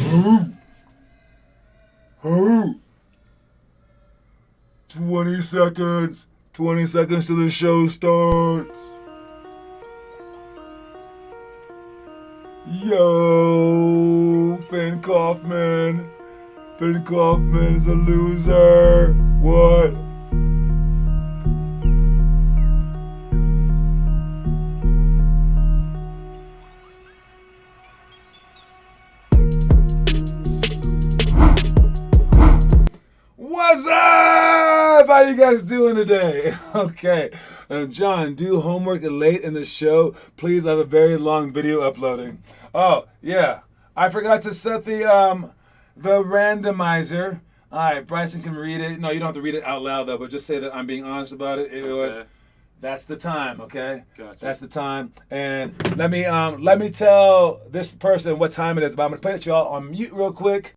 Who? 20 seconds. 20 seconds till the show starts. Yo, Finn Kaufman. Finn Kaufman is a loser. What? What's up? How you guys doing today? Okay. John, do homework late in the show. Please, I have a very long video uploading. Oh, yeah. I forgot to set the randomizer. All right, Bryson can read it. No, you don't have to read it out loud, though, but just say that I'm being honest about it. It was... That's the time, okay? Gotcha. That's the time. And let me tell this person what time it is, but I'm going to put y'all on mute real quick.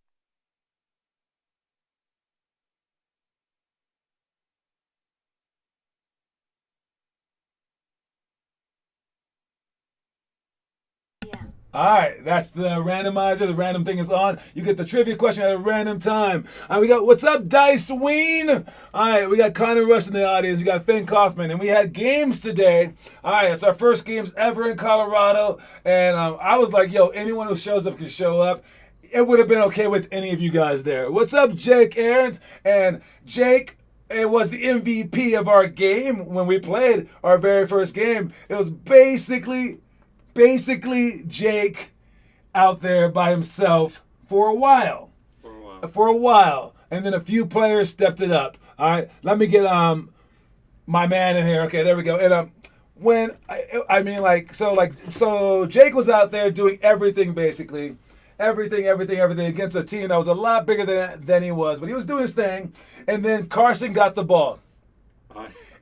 All right, that's the randomizer. The random thing is on. You get the trivia question at a random time. We got, what's up, Diced Ween? All right, we got Connor Rush in the audience. We got Finn Kaufman, and we had games today. All right, it's our first games ever in Colorado, and I was like, yo, anyone who shows up can show up. It would have been okay with any of you guys there. What's up, Jake Aarons? And Jake, it was the MVP of our game when we played our very first game. It was basically Jake out there by himself for a while. And then a few players stepped it up. All right, let me get my man in here. Okay, there we go. And so Jake was out there doing everything basically. Everything against a team that was a lot bigger than he was. But he was doing his thing. And then Carson got the ball.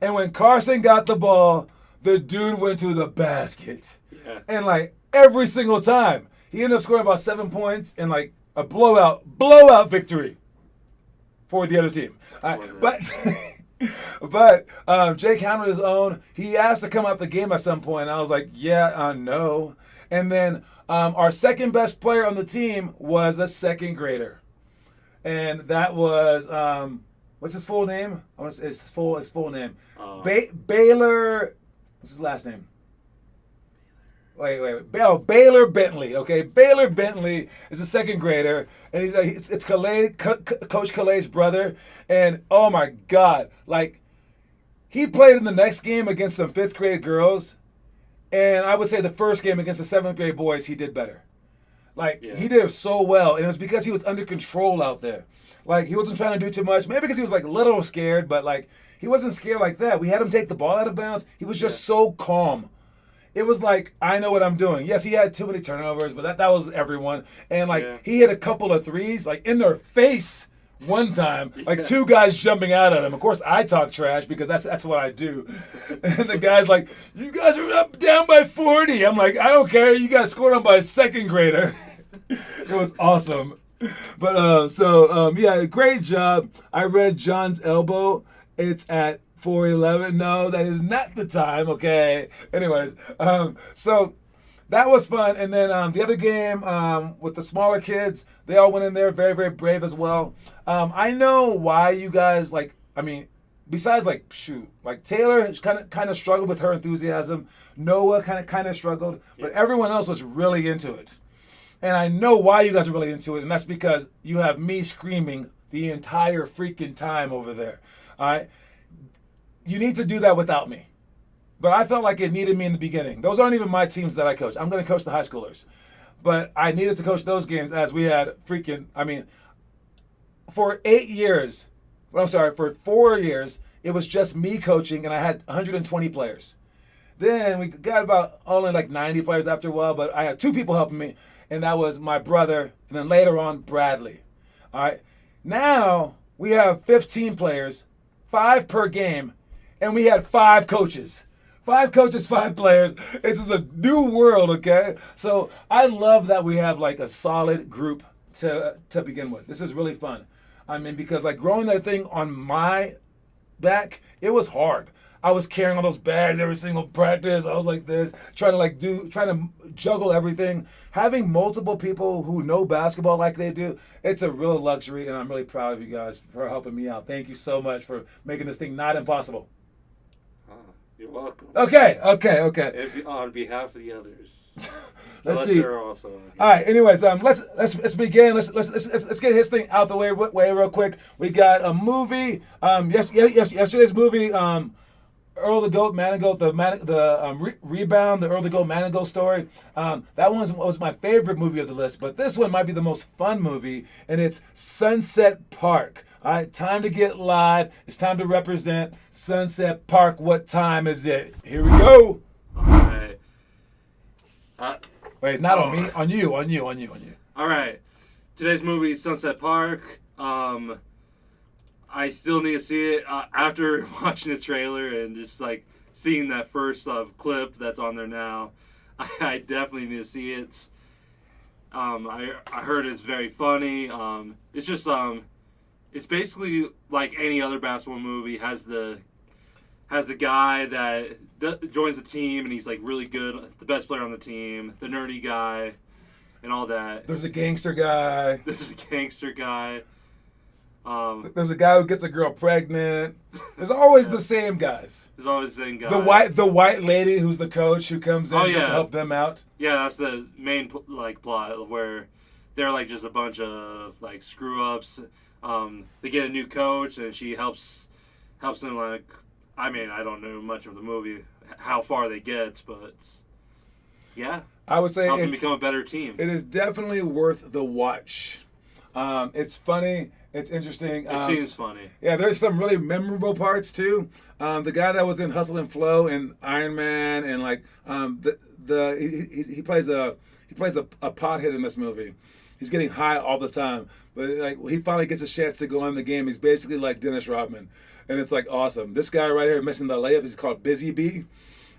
And when Carson got the ball, the dude went to the basket. Yeah. And like every single time, he ended up scoring about 7 points and like a blowout victory for the other team. But Jake handled his own. He asked to come out the game at some point. And I was like, yeah, no. And then our second best player on the team was a second grader. And that was, what's his full name? I want to say his full name. Baylor, what's his last name? Wait. Baylor Bentley, okay? Baylor Bentley is a second grader, and it's Coach Calay's brother. And, oh, my God. Like, he played in the next game against some fifth grade girls, and I would say the first game against the seventh grade boys, he did better. Like, He did so well, and it was because he was under control out there. Like, he wasn't trying to do too much. Maybe because he was, like, a little scared, but, like, he wasn't scared like that. We had him take the ball out of bounds. He was just so calm. It was like, I know what I'm doing. Yes, he had too many turnovers, but that was everyone. And, like, he hit a couple of threes, like, in their face one time. Like, two guys jumping out at him. Of course, I talk trash because that's what I do. And the guy's like, you guys are down by 40. I'm like, I don't care. You guys scored on by a second grader. It was awesome. But, yeah, great job. I read John's elbow. It's at 4:11. No, that is not the time. Okay. Anyways, so that was fun. And then the other game with the smaller kids, they all went in there very, very brave as well. I know why you guys besides Taylor kind of struggled with her enthusiasm. Noah kind of struggled, but everyone else was really into it. And I know why you guys are really into it, and that's because you have me screaming the entire freaking time over there. All right. You need to do that without me. But I felt like it needed me in the beginning. Those aren't even my teams that I coach. I'm going to coach the high schoolers. But I needed to coach those games as we had for 4 years, it was just me coaching, and I had 120 players. Then we got about only like 90 players after a while, but I had two people helping me, and that was my brother, and then later on, Bradley. All right. Now we have 15 players, 5 per game, and we had 5 coaches. 5 coaches, 5 players. It's just a new world, okay? So I love that we have like a solid group to begin with. This is really fun. Because like growing that thing on my back, it was hard. I was carrying all those bags every single practice. I was like this, trying to juggle everything. Having multiple people who know basketball like they do, it's a real luxury, and I'm really proud of you guys for helping me out. Thank you so much for making this thing not impossible. You're welcome. Okay. On behalf of the others. Let's see. Also all right. Anyways, let's begin. Let's get his thing out the way real quick. We got a movie. Yesterday's movie. Earl the Goat Manigault, rebound, the Earl the Goat Manigault story. That one was my favorite movie of the list, but this one might be the most fun movie, and it's Sunset Park. All right, time to get live. It's time to represent Sunset Park. What time is it? Here we go. All right. Wait, not on me. On you. All right. Today's movie is Sunset Park. I still need to see it after watching the trailer and just like seeing that first clip that's on there now. I definitely need to see it. I heard it's very funny. It's just it's basically like any other basketball movie. Has the guy that joins the team and he's like really good, the best player on the team, the nerdy guy, and all that. There's a gangster guy. There's a guy who gets a girl pregnant. There's always the same guys. There's always the same guy. The white lady who's the coach who comes in just to help them out. Yeah, that's the main plot where they're like just a bunch of like screw ups. They get a new coach and she helps them like. I mean, I don't know much of the movie, how far they get, but yeah, I would say help them become a better team. It is definitely worth the watch. It's funny. It's interesting. It seems funny. Yeah, there's some really memorable parts too. The guy that was in Hustle and Flow and Iron Man and like he plays a pothead in this movie. He's getting high all the time, but like he finally gets a chance to go on the game. He's basically like Dennis Rodman, and it's like awesome. This guy right here missing the layup is called Busy Bee.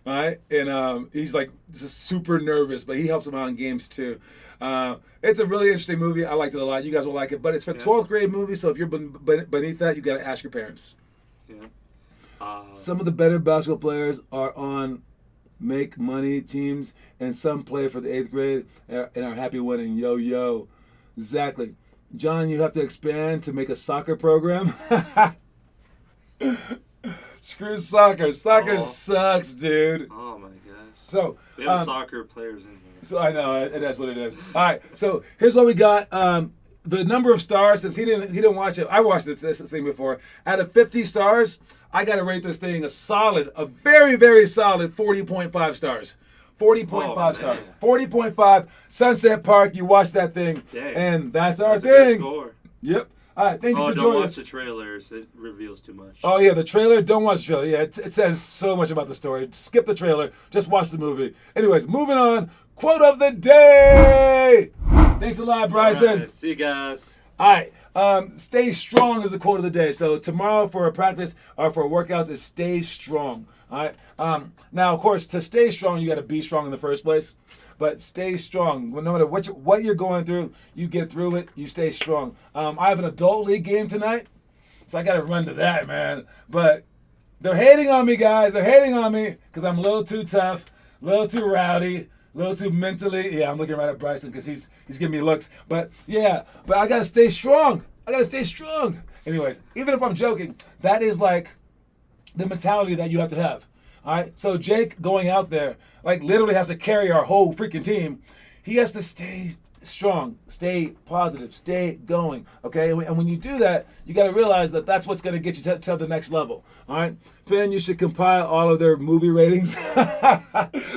All right, and he's like just super nervous, but he helps him out in games too. It's a really interesting movie. I liked it a lot. You guys will like it, but it's for 12th grade movie, so if you're beneath that, you got to ask your parents. Yeah. Some of the better basketball players are on make money teams, and some play for the 8th grade and are happy winning. Yo. Exactly. John, you have to expand to make a soccer program. Screw soccer. Soccer sucks, dude. Oh my gosh. So we have soccer players in here. So I know that's what it is. All right. So here's what we got. The number of stars, since he didn't watch it. I watched this thing before. Out of 50 stars, I got to rate this thing a very, very solid 40.5 stars. 40.5 stars. 40.5. Sunset Park. You watch that thing, and that's our thing. A good score. Yep. All right, thank you for joining us. Don't watch the trailers. It reveals too much. Oh, yeah, the trailer. Don't watch the trailer. Yeah, it says so much about the story. Skip the trailer. Just watch the movie. Anyways, moving on. Quote of the day. Thanks a lot, Bryson. Right, see you guys. All right. Stay strong is the quote of the day. So tomorrow for a practice or for workouts is stay strong. All right. Now, of course, to stay strong, you got to be strong in the first place. But stay strong. No matter what you're going through, you get through it. You stay strong. I have an adult league game tonight, so I got to run to that, man. But they're hating on me, guys. They're hating on me because I'm a little too tough, a little too rowdy, a little too mentally. Yeah, I'm looking right at Bryson because he's giving me looks. But yeah, I got to stay strong. Anyways, even if I'm joking, that is like the mentality that you have to have. All right, so Jake going out there, like literally has to carry our whole freaking team. He has to stay strong, stay positive, stay going, okay? And when you do that, you got to realize that that's what's going to get you to the next level, all right? Finn, you should compile all of their movie ratings.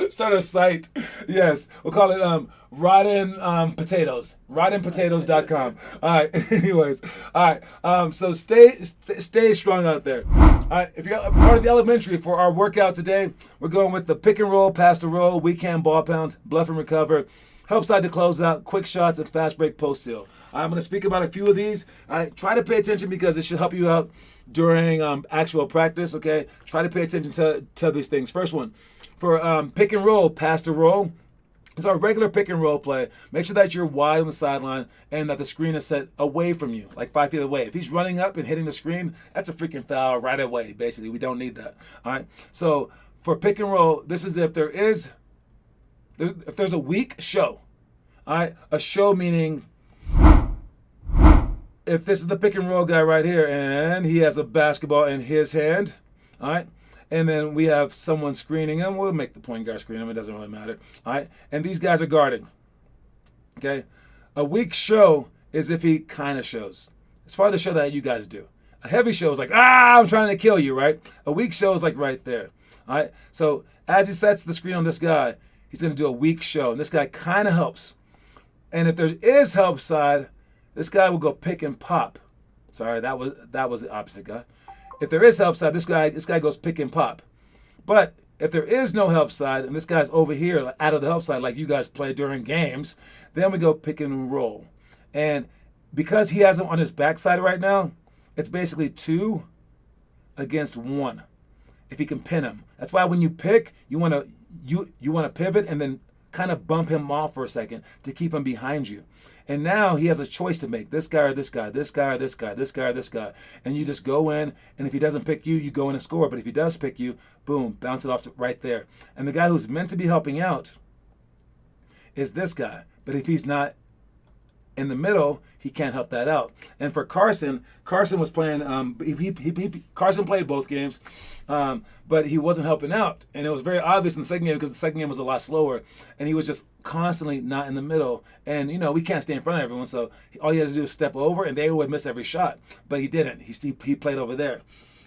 Start a site. Yes, we'll call it Rotten Potatoes, RottenPotatoes.com. All right, anyways, all right, so stay strong out there. All right, if you're part of the elementary for our workout today, we're going with the pick and roll, pass the roll, weekend ball pounds, bluff and recover, help side to close out, quick shots, and fast break post seal. I'm going to speak about a few of these. Try to pay attention because it should help you out during actual practice, okay? Try to pay attention to these things. First one, for pick and roll, pass the roll, It's our regular pick and roll play. Make sure that you're wide on the sideline and that the screen is set away from you, like 5 feet away. If he's running up and hitting the screen, that's a freaking foul right away, basically. We don't need that. All right. So for pick and roll, this is if there's a weak show. All right. A show meaning if this is the pick and roll guy right here and he has a basketball in his hand, all right, and then we have someone screening him. We'll make the point guard screen him. It doesn't really matter. All right. And these guys are guarding. Okay. A weak show is if he kind of shows. It's part of the show that you guys do. A heavy show is like, I'm trying to kill you, right? A weak show is like right there. All right. So as he sets the screen on this guy, he's going to do a weak show. And this guy kind of helps. And if there is help side, this guy will go pick and pop. Sorry, that was the opposite guy. If there is help side, this guy goes pick and pop. But if there is no help side and this guy's over here out of the help side like you guys play during games, then we go pick and roll. And because he has him on his backside right now, it's basically 2 against 1. If he can pin him. That's why when you pick, you want to pivot and then kind of bump him off for a second to keep him behind you. And now he has a choice to make. This guy or this guy, this guy or this guy, this guy or this guy. And you just go in, and if he doesn't pick you, you go in and score. But if he does pick you, boom, bounce it off to right there. And the guy who's meant to be helping out is this guy. But if he's not in the middle, he can't help that out. And for Carson was playing. Carson played both games, but he wasn't helping out, and it was very obvious in the second game because the second game was a lot slower, and he was just constantly not in the middle. And we can't stay in front of everyone, so all he had to do was step over, and they would miss every shot. But he didn't. He played over there.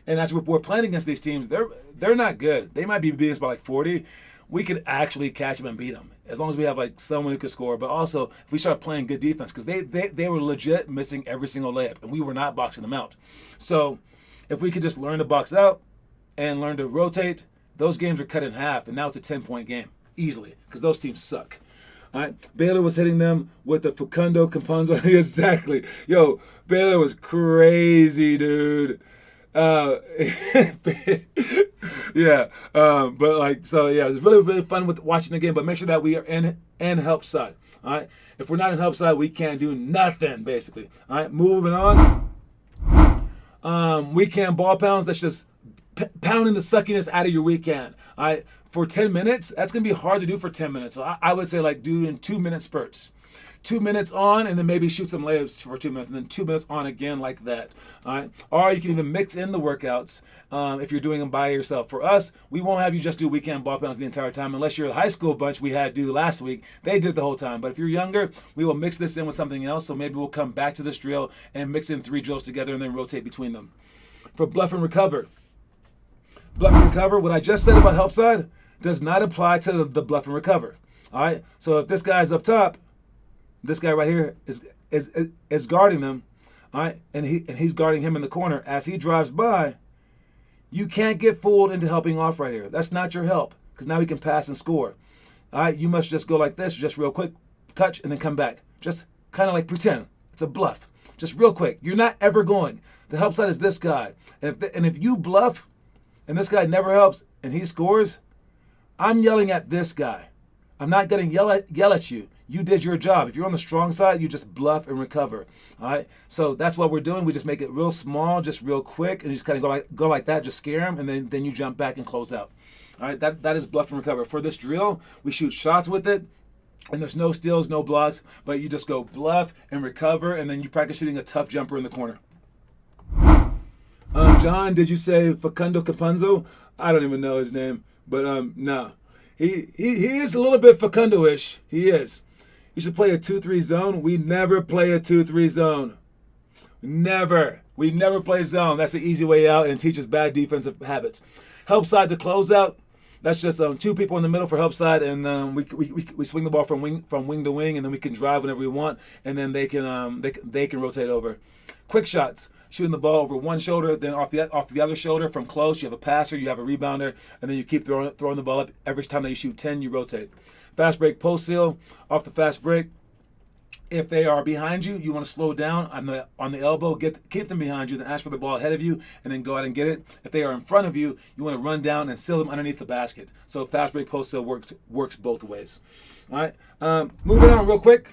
And as we're playing against these teams, they're not good. They might be beating us by like 40. We could actually catch them and beat them as long as we have like someone who could score. But also if we start playing good defense, because they were legit missing every single layup, and we were not boxing them out. So if we could just learn to box out and learn to rotate, those games are cut in half, and now it's a 10-point game easily because those teams suck. All right, Baylor was hitting them with the Facundo Campazzo. Exactly. Yo, Baylor was crazy, dude. Yeah, but like, so yeah, it was really, really fun with watching the game, but make sure that we are in help side. All right, if we're not in help side, we can't do nothing basically. All right, moving on. Weekend ball pounds, that's just pounding the suckiness out of your weekend. All right, for 10 minutes, that's gonna be hard to do for 10 minutes. So I would say like do in 2-minute spurts. 2 minutes on, and then maybe shoot some layups for 2 minutes, and then 2 minutes on again like that. All right. Or you can even mix in the workouts if you're doing them by yourself. For us, we won't have you just do weekend ball pounds the entire time unless you're a high school bunch we had do last week. They did the whole time. But if you're younger, we will mix this in with something else. So maybe we'll come back to this drill and mix in 3 drills together and then rotate between them. For bluff and recover. Bluff and recover, what I just said about help side does not apply to the bluff and recover. All right. So if this guy's up top, this guy right here is guarding them, all right, and he's guarding him in the corner. As he drives by, you can't get fooled into helping off right here. That's not your help, because now he can pass and score. All right, you must just go like this, just real quick, touch, and then come back. Just kind of like pretend. It's a bluff. Just real quick. You're not ever going. The help side is this guy. And if you bluff, and this guy never helps, and he scores, I'm yelling at this guy. I'm not going to yell at you. You did your job. If you're on the strong side, you just bluff and recover. All right. So that's what we're doing. We just make it real small, just real quick, and you just kind of go like that, just scare them, and then you jump back and close out. All right. That is bluff and recover. For this drill, we shoot shots with it, and there's no steals, no blocks, but you just go bluff and recover, and then you practice shooting a tough jumper in the corner. John, did you say Facundo Campazzo? I don't even know his name, but no. He is a little bit Facundo-ish. He is. You should play a 2-3 zone. We never play a 2-3 zone. Never. We never play zone. That's the easy way out and teaches bad defensive habits. Help side to close out. That's just 2 people in the middle for help side, and we swing the ball from wing to wing, and then we can drive whenever we want, and then they can rotate over. Quick shots. Shooting the ball over one shoulder, then off the other shoulder from close. You have a passer, you have a rebounder, and then you keep throwing the ball up. Every time that you shoot 10, you rotate. Fast break post seal. Off the fast break, If they are behind you, you want to slow down on the elbow, keep them behind you, then ask for the ball ahead of you, and then go out and get it. If they are in front of you, you want to run down and seal them underneath the basket. So fast break post seal works both ways. All right, moving on real quick.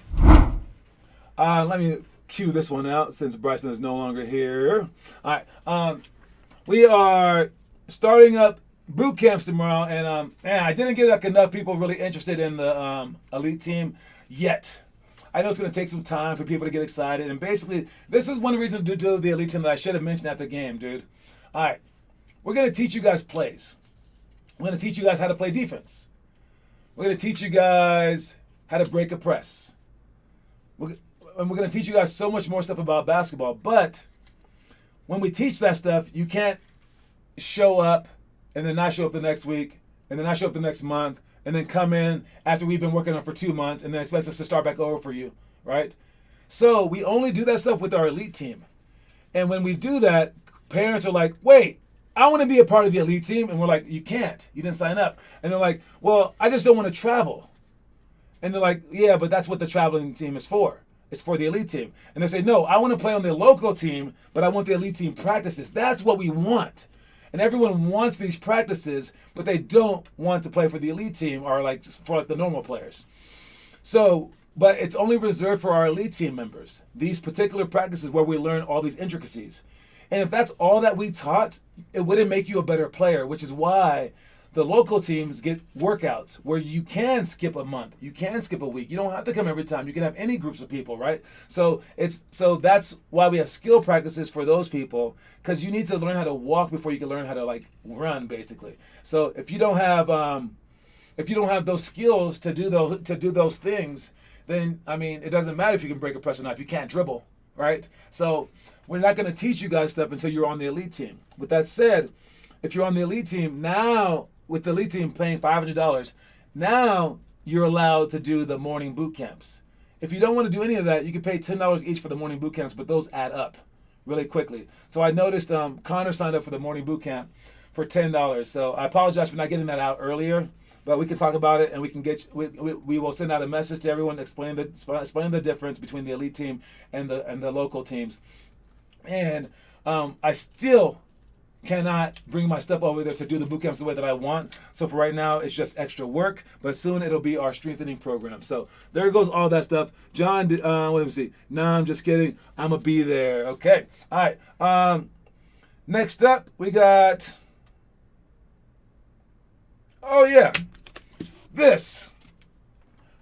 Let me cue this one out since Bryson is no longer here. All right, we are starting up boot camps tomorrow, and I didn't get enough people really interested in the elite team yet. I know it's going to take some time for people to get excited, and basically, this is one reason to do the elite team that I should have mentioned at the game, dude. All right, we're going to teach you guys plays. We're going to teach you guys how to play defense. We're going to teach you guys how to break a press. And we're going to teach you guys so much more stuff about basketball, but when we teach that stuff, you can't show up and then not show up the next week, and then not show up the next month, and then come in after we've been working on it for 2 months and then expect us to start back over for you, right? So we only do that stuff with our elite team. And when we do that, parents are like, wait, I want to be a part of the elite team. And we're like, you can't. You didn't sign up. And they're like, well, I just don't want to travel. And they're like, yeah, but that's what the traveling team is for. It's for the elite team. And they say, no, I want to play on the local team, but I want the elite team practices. That's what we want. And everyone wants these practices, but they don't want to play for the elite team or for the normal players. So, but it's only reserved for our elite team members. These particular practices where we learn all these intricacies. And if that's all that we taught, it wouldn't make you a better player, which is why the local teams get workouts where you can skip a month, you can skip a week. You don't have to come every time. You can have any groups of people, right? So that's why we have skill practices for those people, because you need to learn how to walk before you can learn how to run, basically. So if you don't have those skills to do those things, then it doesn't matter if you can break a press or not. If you can't dribble, right? So we're not going to teach you guys stuff until you're on the elite team. With that said, if you're on the elite team now, with the elite team paying $500, now you're allowed to do the morning boot camps. If you don't want to do any of that, you can pay $10 each for the morning boot camps, but those add up really quickly. So I noticed Connor signed up for the morning boot camp for $10. So I apologize for not getting that out earlier, but we can talk about it, and we will send out a message to everyone explain the difference between the elite team and the local teams. And I still cannot bring my stuff over there to do the boot camps the way that I want. So for right now, it's just extra work, but soon it'll be our strengthening program. So there goes all that stuff. John, let me see. No, I'm just kidding. I'm going to be there. Okay. All right. Next up, we got, oh yeah, this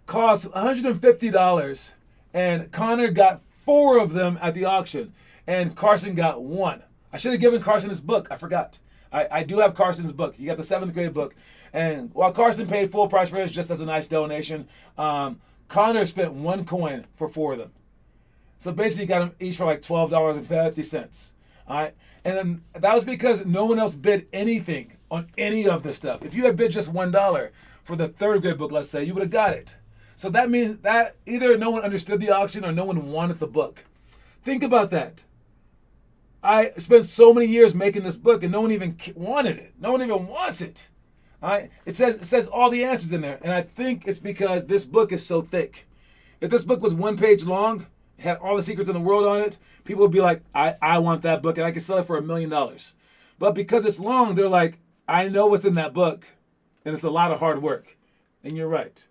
cost $150, and Connor got 4 of them at the auction, and Carson got 1. I should have given Carson his book. I forgot. I do have Carson's book. You got the 7th grade book. And while Carson paid full price for it just as a nice donation, Connor spent 1 coin for 4 of them. So basically, you got them each for like $12.50. All right. And then that was because no one else bid anything on any of this stuff. If you had bid just $1 for the 3rd grade book, let's say, you would have got it. So that means that either no one understood the auction or no one wanted the book. Think about that. I spent so many years making this book, and no one even wanted it. No one even wants it. All right? It says all the answers in there, and I think it's because this book is so thick. If this book was 1 page long, had all the secrets in the world on it, people would be like, I want that book, and I can sell it for $1 million. But because it's long, they're like, I know what's in that book, and it's a lot of hard work. And you're right.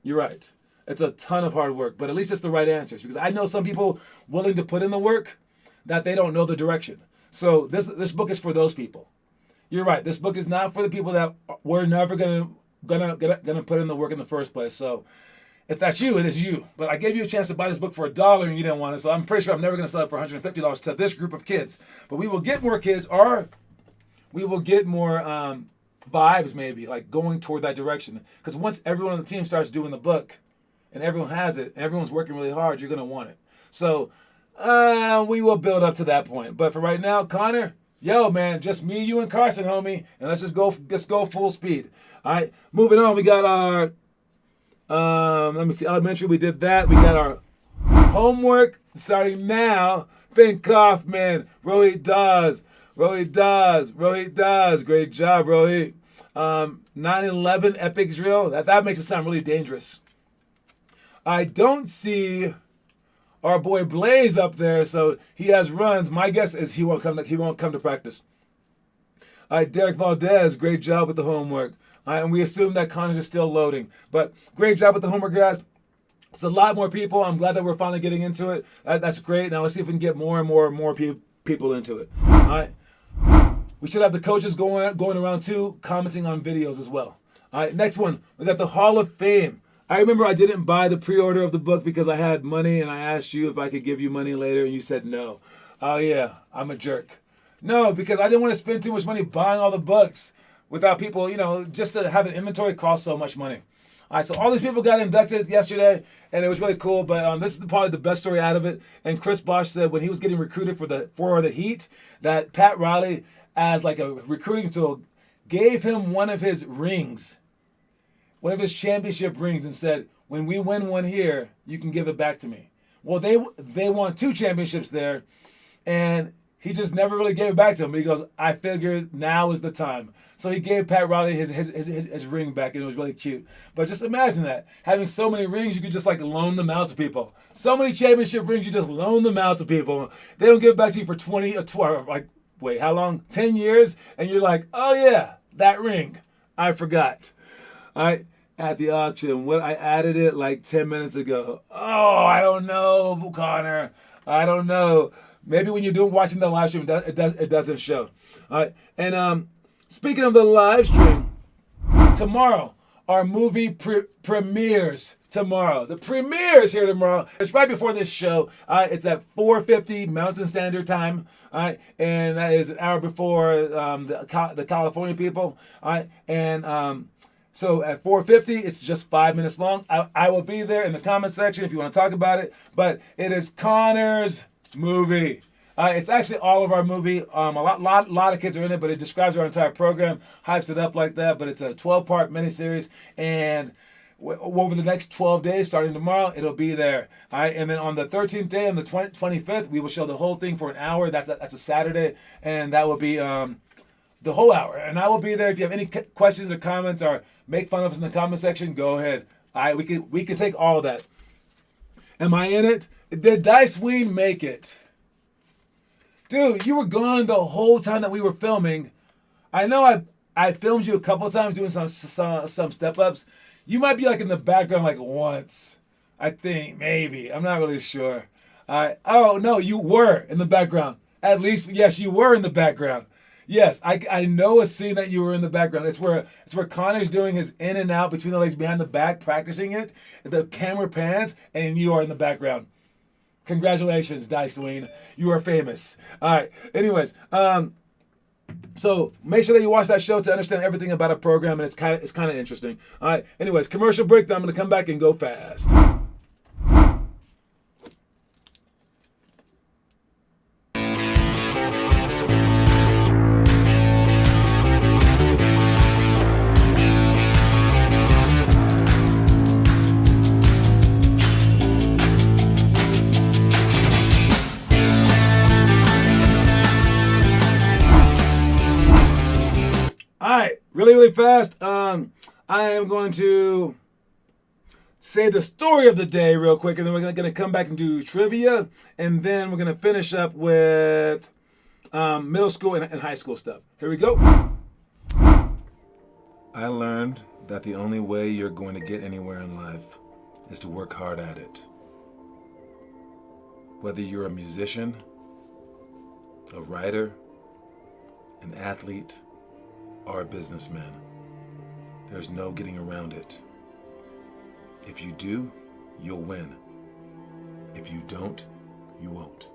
You're right. It's a ton of hard work, but at least it's the right answers, because I know some people willing to put in the work that they don't know the direction. So this book is for those people. You're right. This book is not for the people that were never gonna put in the work in the first place. So if that's you, it is you. But I gave you a chance to buy this book for $1 and you didn't want it. So I'm pretty sure I'm never gonna sell it for $150 to this group of kids. But we will get more kids, or we will get more vibes, maybe like going toward that direction. Because once everyone on the team starts doing the book, and everyone has it, and everyone's working really hard, you're gonna want it. So we will build up to that point. But for right now, Connor, yo, man, just me, you, and Carson, homie. And let's go full speed. All right, moving on. We got our, let me see, elementary. We did that. We got our homework starting now. Finn Kaufman, Rohit Das. Great job, Rohit. 9/11 epic drill. That makes it sound really dangerous. I don't see our boy Blaze up there, so he has runs. My guess is he won't come to practice. All right, Derek Valdez, great job with the homework. All right, and we assume that Connors is still loading. But great job with the homework, guys. It's a lot more people. I'm glad that we're finally getting into it. That's great. Now let's see if we can get more and more people into it. All right. We should have the coaches going around too, commenting on videos as well. All right, next one. We got the Hall of Fame. I remember I didn't buy the pre-order of the book because I had money and I asked you if I could give you money later and you said no. Oh yeah, I'm a jerk. No, because I didn't want to spend too much money buying all the books without people, just to have an inventory cost so much money. All right, so all these people got inducted yesterday, and it was really cool. But this is probably the best story out of it. And Chris Bosh said when he was getting recruited for the Heat, that Pat Riley, as like a recruiting tool, gave him one of his rings, one of his championship rings, and said, "When we win one here, you can give it back to me." Well, they won 2 championships there, and he just never really gave it back to him. But he goes, "I figured now is the time." So he gave Pat Riley his ring back, and it was really cute. But just imagine that. Having so many rings, you could just like loan them out to people. So many championship rings, you just loan them out to people. They don't give it back to you for 20 or 12, like, wait, how long? 10 years? And you're like, oh yeah, that ring. I forgot. All right, at the auction, I added it like 10 minutes ago. Oh, I don't know, Connor. I don't know. Maybe when you're watching the live stream, it doesn't show. All right, and speaking of the live stream, tomorrow our movie premieres tomorrow. The premiere is here tomorrow. It's right before this show. It's at 4:50 Mountain Standard Time. All right, and that is an hour before the California people. All right, and so at 4:50, it's just 5 minutes long. I will be there in the comment section if you want to talk about it. But it is Connor's movie. It's actually all of our movie. A lot of kids are in it, but it describes our entire program, hypes it up like that. But it's a 12-part miniseries, and over the next 12 days, starting tomorrow, it'll be there. All right, and then on the 13th day, on the 25th, we will show the whole thing for an hour. That's a Saturday, and that will be the whole hour. And I will be there. If you have any questions or comments or make fun of us in the comment section, go ahead. All right, we can take all of that. Am I in it? Did Dice Ween make it? Dude, you were gone the whole time that we were filming. I know I filmed you a couple of times doing some step-ups. You might be like in the background like once. I think, maybe. I'm not really sure. Oh, no, you were in the background. At least, yes, you were in the background. Yes, I know a scene that you were in the background. It's where Connor's doing his in and out between the legs behind the back, practicing it. The camera pans, and you are in the background. Congratulations, Dice Dwayne. You are famous. All right. Anyways, so make sure that you watch that show to understand everything about a program, and it's kind of interesting. All right. Anyways, commercial break. Then I'm going to come back and go fast. Really fast. I am going to say the story of the day real quick, and then we're going to come back and do trivia, and then we're going to finish up with middle school and high school stuff. Here we go. I learned that the only way you're going to get anywhere in life is to work hard at it. Whether you're a musician, a writer, an athlete, or a businessman, there's no getting around it. If you do, you'll win. If you don't, you won't.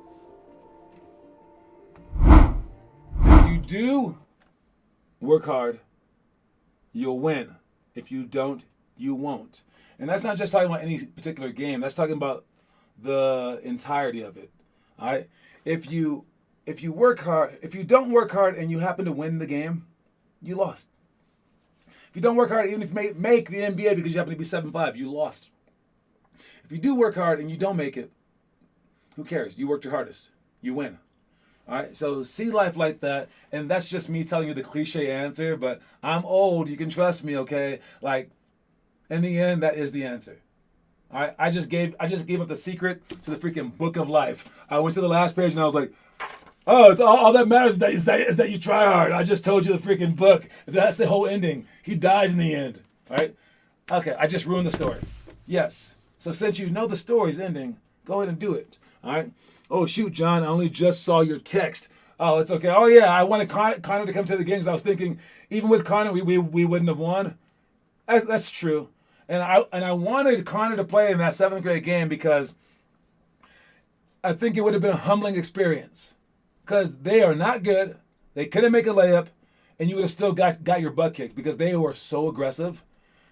If you do work hard, you'll win. If you don't, you won't. And that's not just talking about any particular game. That's talking about the entirety of it. All right? If you work hard, if you don't work hard and you happen to win the game, you lost. If you don't work hard, even if you make the NBA because you happen to be 7'5", you lost. If you do work hard and you don't make it, who cares? You worked your hardest. You win. All right? So see life like that. And that's just me telling you the cliche answer, but I'm old. You can trust me, okay? Like, in the end, that is the answer. All right, I just gave up the secret to the freaking book of life. I went to the last page and I was like, oh, it's all that matters is that you try hard. I just told you the freaking book. That's the whole ending. He dies in the end. All right? Okay, I just ruined the story. Yes. So since you know the story's ending, go ahead and do it. All right? Oh, shoot, John, I only just saw your text. Oh, it's okay. Oh, yeah, I wanted Connor to come to the games. I was thinking, even with Connor, we wouldn't have won. That's true. And I wanted Connor to play in that 7th grade game because I think it would have been a humbling experience. Because they are not good. They couldn't make a layup, and you would have still got your butt kicked because they were so aggressive.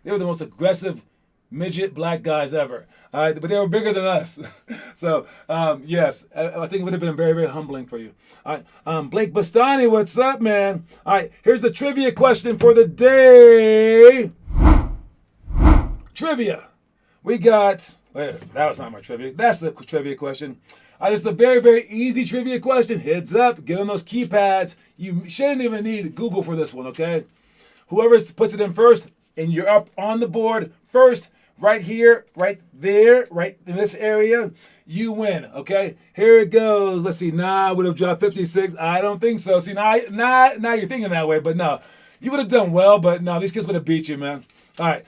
They were the most aggressive midget black guys ever. All right, but they were bigger than us. So, yes, I think it would have been very, very humbling for you. All right, Blake Bastani, what's up, man? All right, here's the trivia question for the day. Trivia. We got, wait, that was not my trivia. That's the trivia question. It's a very, very easy trivia question. Heads up, get on those keypads. You shouldn't even need Google for this one, okay? Whoever puts it in first, and you're up on the board first, right here, right there, right in this area, you win, okay? Here it goes. Let's see. Nah, I would have dropped 56. I don't think so. See, now you're thinking that way, but no. You would have done well, but no, these kids would have beat you, man. All right.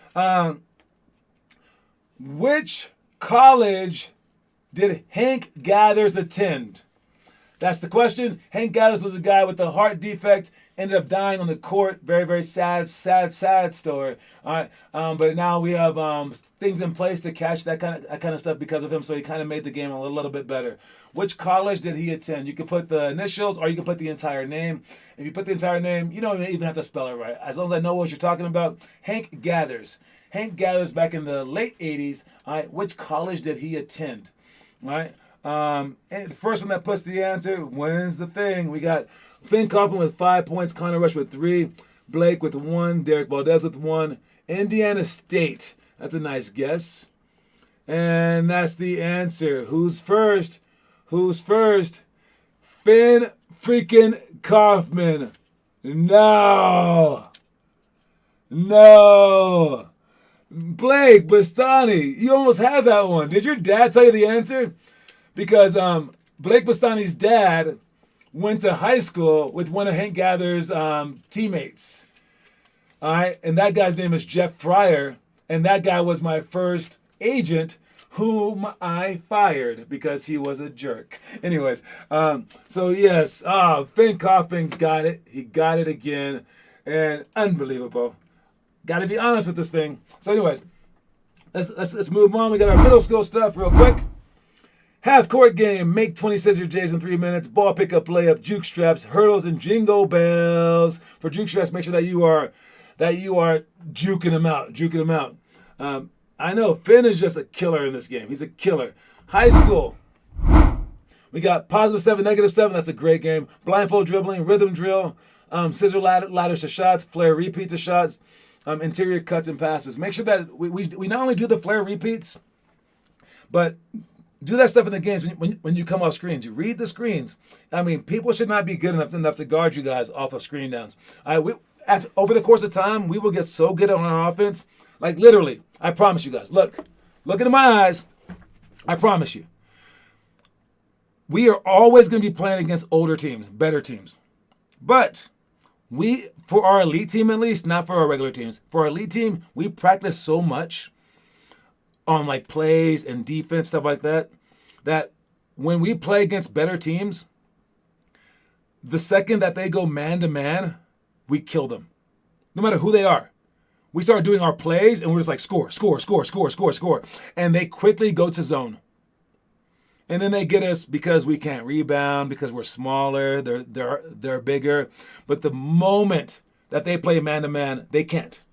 Which college did Hank Gathers attend? That's the question. Hank Gathers was a guy with a heart defect, ended up dying on the court. Very, very sad story. All right, but now we have things in place to catch that kind of stuff because of him. So he kind of made the game a little bit better. Which college did he attend? You can put the initials or you can put the entire name. If you put the entire name, you don't even have to spell it right. As long as I know what you're talking about. Hank Gathers. Hank Gathers back in the late 80s. All right, which college did he attend? All right. And the first one that puts the answer wins the thing. We got Finn Kaufman with 5 points, Connor Rush with 3, Blake with 1, Derek Valdez with 1, Indiana State. That's a nice guess. And that's the answer. Who's first? Who's first? Finn freaking Kaufman. No. Blake Bastani, you almost had that one. Did your dad tell you the answer? Because Blake Bastani's dad went to high school with one of Hank Gather's teammates. All right, and that guy's name is Jeff Fryer, and that guy was my first agent, whom I fired because he was a jerk. Anyways, so yes, Finn Kaufman got it. He got it again, and unbelievable. Got to be honest with this thing. So anyways, let's move on. We got our middle school stuff real quick. Half court game, make 20 scissor J's in 3 minutes, ball pickup, layup, juke straps, hurdles, and jingle bells. For juke straps, make sure that you are juking them out. I know Finn is just a killer in this game. He's a killer. High school, we got +7, -7. That's a great game. Blindfold dribbling, rhythm drill, scissor ladders to shots, flare repeat to shots, interior cuts and passes. Make sure that we not only do the flare repeats, but do that stuff in the games when you come off screens. You read the screens. I mean, people should not be good enough to guard you guys off of screen downs. Over the course of time, we will get so good on our offense. Like literally, I promise you guys. Look into my eyes. I promise you. We are always going to be playing against older teams, better teams. But for our elite team at least, not for our regular teams, for our elite team, we practice so much on like plays and defense, stuff like that, that when we play against better teams, the second that they go man-to-man, we kill them. No matter who they are. We start doing our plays and we're just like score. And they quickly go to zone. And then they get us because we can't rebound, because we're smaller, they're bigger. But the moment that they play man-to-man, they can't.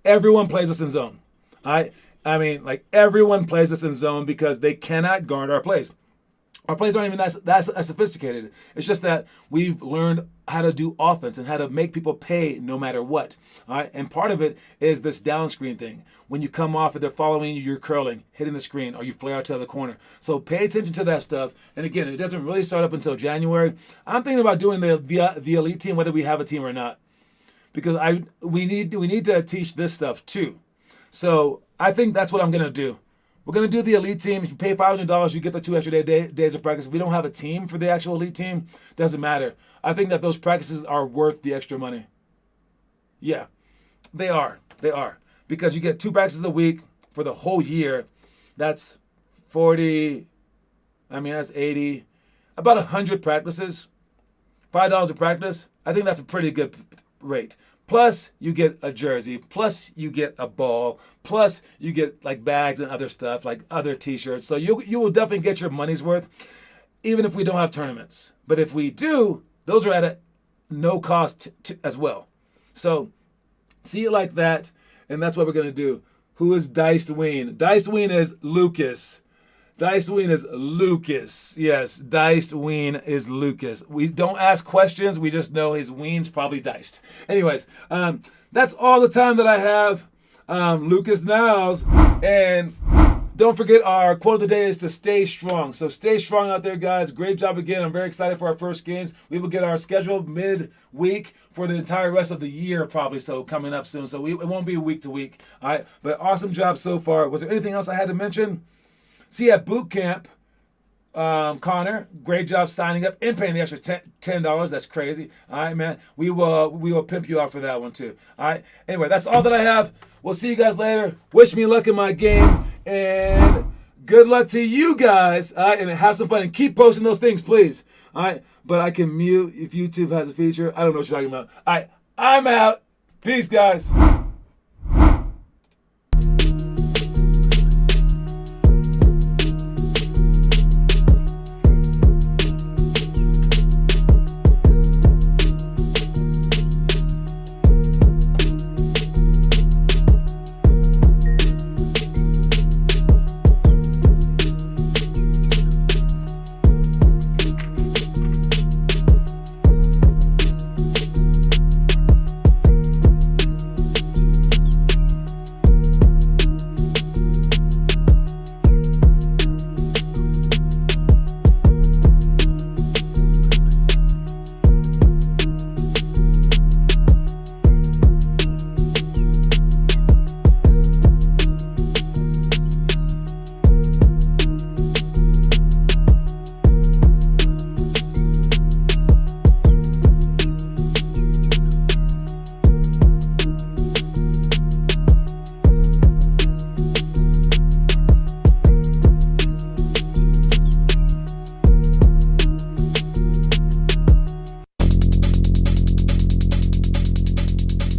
Everyone plays us in zone. All right? I mean, like everyone plays us in zone because they cannot guard our plays. Our plays aren't even that sophisticated. It's just that we've learned how to do offense and how to make people pay no matter what. All right, and part of it is this down screen thing. When you come off and they're following you, you're curling, hitting the screen, or you flare out to the corner. So pay attention to that stuff. And again, it doesn't really start up until January. I'm thinking about doing the elite team, whether we have a team or not, because we need to teach this stuff too. So I think that's what I'm gonna do. We're going to do the elite team. If you pay $500, you get the 2 extra days of practice. If we don't have a team for the actual elite team, doesn't matter. I think that those practices are worth the extra money. Yeah, they are. They are. Because you get 2 practices a week for the whole year. That's 40, that's 80, about 100 practices. $5 a practice. I think that's a pretty good rate. Plus, you get a jersey. Plus, you get a ball. Plus, you get like bags and other stuff, like other T-shirts. So you will definitely get your money's worth, even if we don't have tournaments. But if we do, those are at a no cost as well. So see it like that, and that's what we're gonna do. Who is Diced Ween? Diced Ween is Lucas. Diced Ween is Lucas. Yes, Diced Ween is Lucas. We don't ask questions. We just know his ween's probably diced. Anyways, that's all the time that I have. Lucas Nows. And don't forget, our quote of the day is to stay strong. So stay strong out there, guys. Great job again. I'm very excited for our first games. We will get our schedule mid-week for the entire rest of the year probably, so coming up soon. So it won't be week to week. All right, but awesome job so far. Was there anything else I had to mention? See, at boot camp, Connor, great job signing up and paying the extra $10. That's crazy. All right, man. We will pimp you out for that one too. All right. Anyway, that's all that I have. We'll see you guys later. Wish me luck in my game, and good luck to you guys. All right, and have some fun and keep posting those things, please. All right. But I can mute if YouTube has a feature. I don't know what you're talking about. All right. I'm out. Peace, guys.